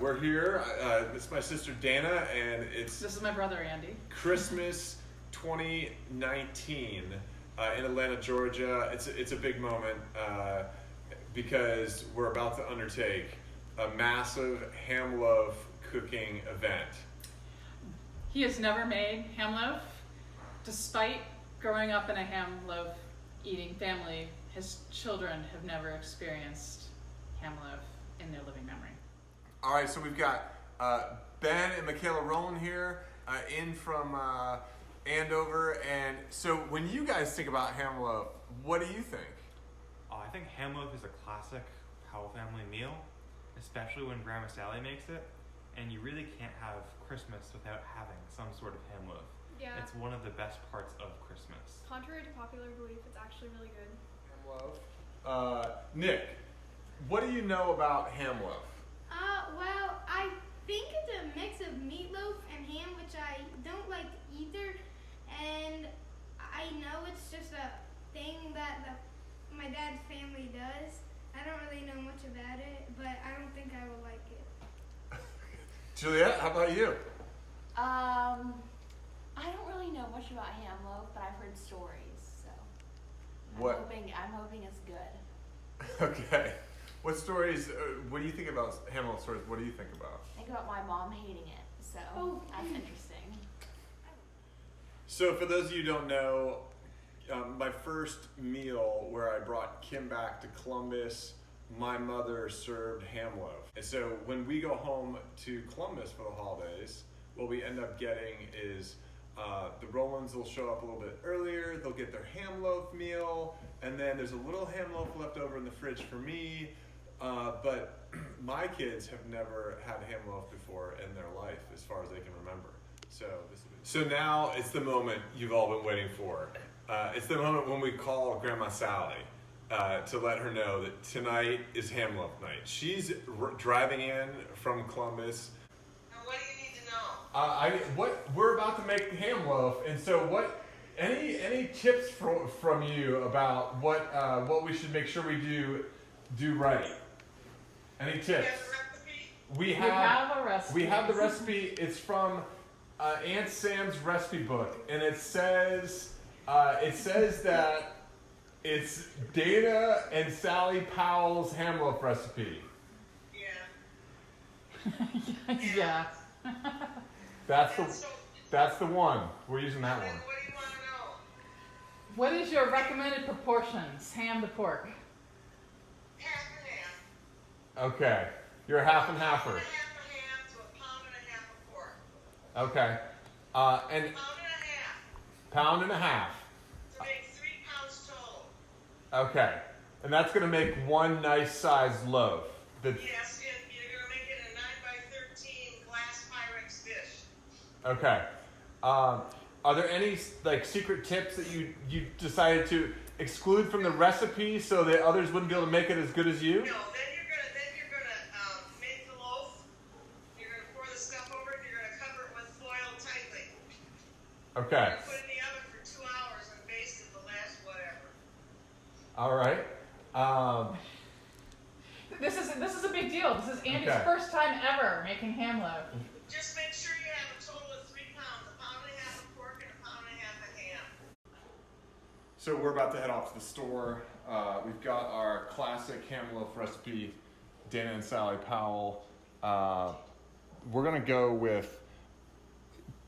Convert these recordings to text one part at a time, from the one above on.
we're here. This is my sister Dana, and This is my brother Andy. Christmas 2019 in Atlanta, Georgia. It's a big moment because we're about to undertake a massive ham loaf cooking event. He has never made ham loaf. Despite growing up in a ham loaf eating family, his children have never experienced ham loaf in their living memory. All right, so we've got Ben and Michaela Rowland here in from Andover. And so when you guys think about ham loaf, what do you think? I think ham loaf is a classic Powell family meal, especially when Grandma Sally makes it. And you really can't have Christmas without having some sort of ham loaf. Yeah. It's one of the best parts of Christmas. Contrary to popular belief, it's actually really good. Ham loaf. Nick, what do you know about ham loaf? Well, I think it's a mix of meatloaf and ham, which I don't like either. And I know it's just a thing that my dad's family does. I don't really know much about it, but I don't think I will like it. Juliet, how about you? I don't really know much about ham loaf, but I've heard stories, so I'm hoping it's good. Okay. What stories, what do you think about ham loaf stories? What do you think about? Think about my mom hating it, so that's interesting. So for those of you who don't know, my first meal where I brought Kim back to Columbus, my mother served ham loaf. And so when we go home to Columbus for the holidays, what we end up getting is the Rowlands will show up a little bit earlier, they'll get their ham loaf meal, and then there's a little ham loaf left over in the fridge for me. But my kids have never had ham loaf before in their life, as far as they can remember. So now it's the moment you've all been waiting for. It's the moment when we call Grandma Sally to let her know that tonight is ham loaf night. She's driving in from Columbus. Now, what do you need to know? We're about to make ham loaf, and so any tips from you about what we should make sure we do right? Any tips? You have a recipe? We have a recipe. We have the recipe. It's from Aunt Sam's recipe book, and it says that it's Dana and Sally Powell's ham loaf recipe. Yeah. Yeah. That's the one. We're using that And one. then what do you want to know? What is your recommended proportions, ham to pork? Half and half. Okay. You're a half and Half halfer. and a half of ham to a pound and a half of pork. Okay. And Pound and a half pound and a half. to make 3 pounds total. Okay. And that's going to make one nice sized loaf. Yes, and you're going to make it a 9 by 13 glass Pyrex dish. Okay. Are there any secret tips that you decided to exclude from the recipe so that others wouldn't be able to make it as good as you? No, then you're gonna make the loaf. You're gonna pour the stuff over it. You're gonna cover it with foil tightly. Okay. You're gonna put it in the oven for 2 hours and baste it the last whatever. All right. This is a big deal. This is Andy's Okay. first time ever making ham loaf. Just make sure you have a total of 3 pounds, a pound and a half of pork and a pound and a half of ham. So we're about to head off to the store. We've got our classic ham loaf recipe, Dana and Sally Powell. We're gonna go with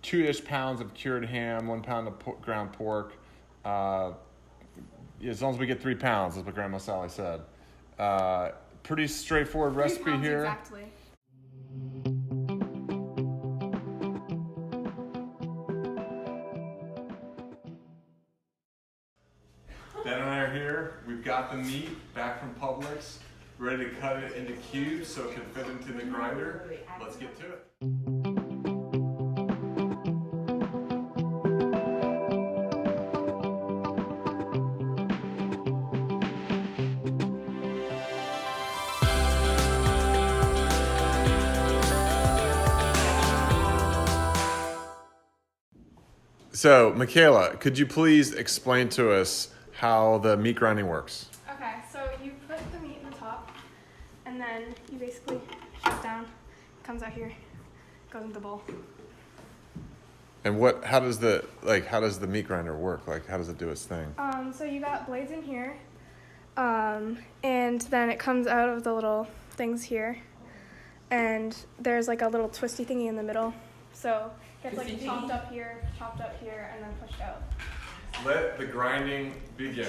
2-ish pounds of cured ham, 1 pound of ground pork. As long as we get 3 pounds, is what Grandma Sally said. Pretty straightforward recipe 3 pounds here. Exactly. Ben and I are here. We've got the meat back from Publix, ready to cut it into cubes so it can fit into the grinder. Let's get to it. So, Michaela, could you please explain to us how the meat grinding works? Okay, so you put the meat in the top, and then you basically shut down comes out here, goes into the bowl. And how does the meat grinder work? Like, how does it do its thing? So you got blades in here, and then it comes out of the little things here, and there's like a little twisty thingy in the middle. So it gets like chopped up here, and then pushed out. Let the grinding begin.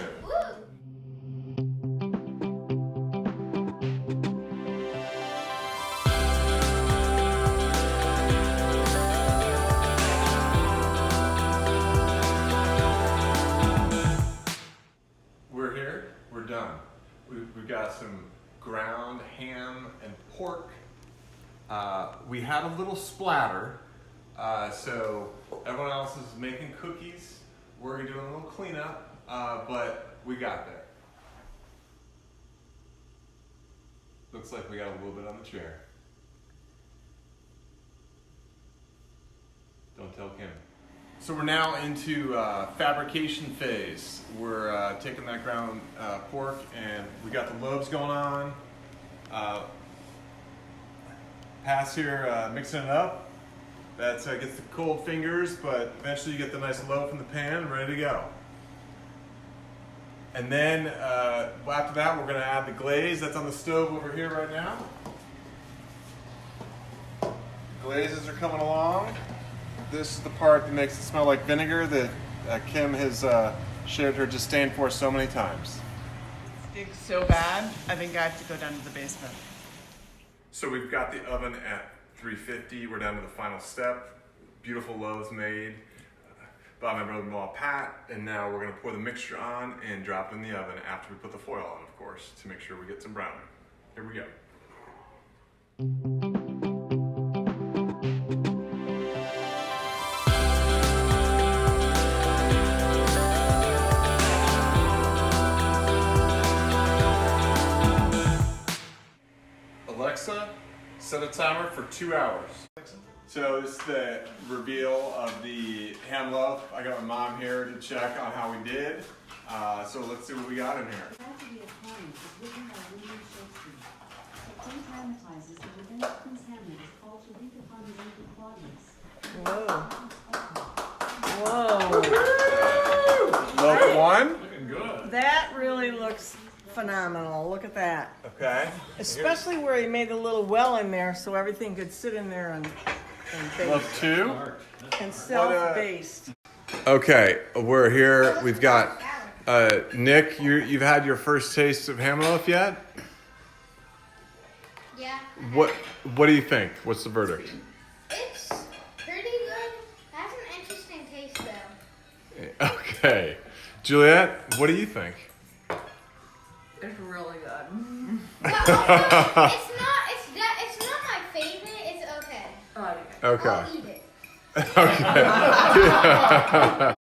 We're here. We're done. We've got some ground ham and pork. We had a little splatter, so everyone else is making cookies. We're doing a little cleanup, but we got there. Looks like we got a little bit on the chair. Don't tell Kim. So we're now into fabrication phase. We're taking that ground pork, and we got the loaves going on. Pass here, mixing it up. That gets the cold fingers, but eventually you get the nice loaf in the pan, ready to go. And then after that, we're going to add the glaze that's on the stove over here right now. The glazes are coming along. This is the part that makes it smell like vinegar that Kim has shared her disdain for so many times. It stinks so bad, I think I have to go down to the basement. So we've got the oven at 350. We're down to the final step. Beautiful loaves made by my brother-in-law Pat, and now we're gonna pour the mixture on and drop it in the oven after we put the foil on, of course, to make sure we get some browning. Here we go. Alexa, set a timer for 2 hours. So this is the reveal of the ham loaf. I got my mom here to check on how we did. So let's see what we got in here. Tragedy of Corinth is written by William Shakespeare. It so dramatizes the revenge of Prince Hamlet is called to weep upon the lady Claudius. Whoa. Loaf one. Looking good. That really looks phenomenal. Look at that. Okay. Especially where he made a little well in there so everything could sit in there and bake. Loaf two. And self-based. Okay, we're here. We've got Nick. You've had your first taste of ham loaf yet? Yeah. What do you think? What's the verdict? It's pretty good. It has an interesting taste though. Okay, Juliet, what do you think? It's really good. But also, it's not my favorite. It's okay. Oh, okay. Okay. I'll eat it. Okay.